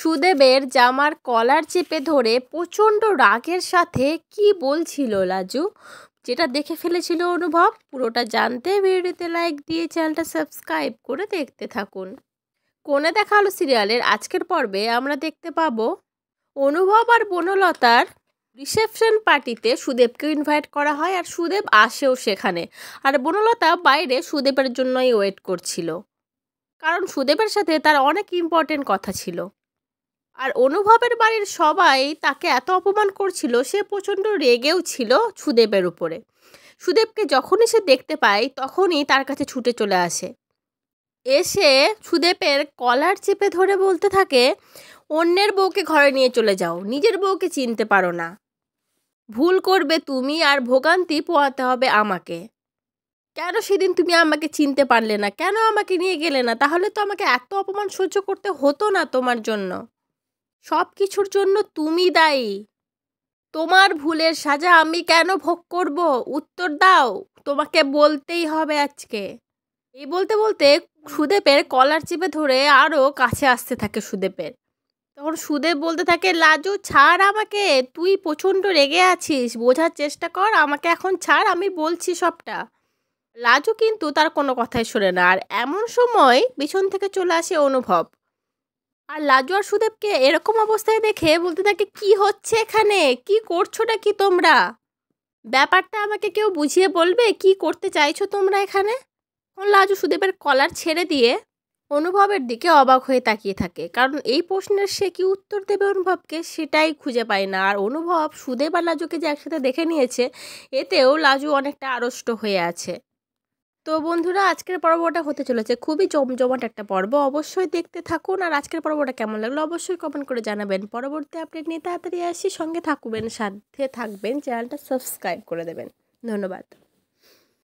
সুদেবের জামার কলার চেপে ধরে প্রচণ্ড রাগের সাথে কি বলছিল লাজু, যেটা দেখে ফেলেছিল অনুভব। পুরোটা জানতে ভিডিওতে লাইক দিয়ে চ্যানেলটা সাবস্ক্রাইব করে দেখতে থাকুন। কোণে দেখা আলো সিরিয়ালের আজকের পর্বে আমরা দেখতে পাবো অনুভব আর বনলতার রিসেপশন পার্টিতে সুদেবকে ইনভাইট করা হয় আর সুদেব আসেও সেখানে। আর বনলতা বাইরে সুদেবের জন্যই ওয়েট করছিল, কারণ সুদেবের সাথে তার অনেক ইম্পর্টেন্ট কথা ছিল। আর অনুভবের বাড়ির সবাই তাকে এত অপমান করছিল, সে প্রচণ্ড রেগেও ছিল সুদেবের উপরে। সুদেবকে যখনই সে দেখতে পায় তখনই তার কাছে ছুটে চলে আসে, এসে সুদেবের কলার চেপে ধরে বলতে থাকে, অন্যের বউকে ঘরে নিয়ে চলে যাও, নিজের বউকে চিনতে পারো না, ভুল করবে তুমি আর ভোগান্তি পোয়াতে হবে আমাকে। কেন সেদিন তুমি আমাকে চিনতে পারলে না, কেন আমাকে নিয়ে গেলে না? তাহলে তো আমাকে এত অপমান সহ্য করতে হতো না তোমার জন্য। সব কিছুর জন্য তুমি দায়ী, তোমার ভুলের সাজা আমি কেন ভোগ করব? উত্তর দাও, তোমাকে বলতেই হবে আজকে। এই বলতে বলতে সুদেবের কলার চেপে ধরে আরও কাছে আসতে থাকে সুদেবের। তখন সুদেব বলতে থাকে, লাজু ছাড় আমাকে, তুই প্রচণ্ড রেগে আছিস, বোঝার চেষ্টা কর, আমাকে এখন ছাড়, আমি বলছি সবটা। লাজু কিন্তু তার কোনো কথাই শোনে না। আর এমন সময় পিছন থেকে চলে আসে অনুভব, আর লাজু আর সুদেবকে এরকম অবস্থায় দেখে বলতে থাকে, কি হচ্ছে এখানে, কি করছোটা কি তোমরা? ব্যাপারটা আমাকে কেউ বুঝিয়ে বলবে, কি করতে চাইছো তোমরা এখানে? লাজু সুদেবের কলার ছেড়ে দিয়ে অনুভবের দিকে অবাক হয়ে তাকিয়ে থাকে, কারণ এই প্রশ্নের সে কি উত্তর দেবে অনুভবকে সেটাই খুঁজে পায় না। আর অনুভব সুদেব আর লাজুকে যে একসাথে দেখে নিয়েছে, এতেও লাজু অনেকটা আড়ষ্ট হয়ে আছে। তো বন্ধুরা, আজকের পর্বটা হতে চলেছে খুবই জমজমাট একটা পর্ব, অবশ্যই দেখতে থাকুন। আর আজকের পর্বটা কেমন লাগলো অবশ্যই কমেন্ট করে জানাবেন। পরবর্তী আপডেট নিয়ে তাড়াতাড়ি আসি, সঙ্গে থাকবেন, সাথে থাকবেন, চ্যানেলটা সাবস্ক্রাইব করে দেবেন। ধন্যবাদ।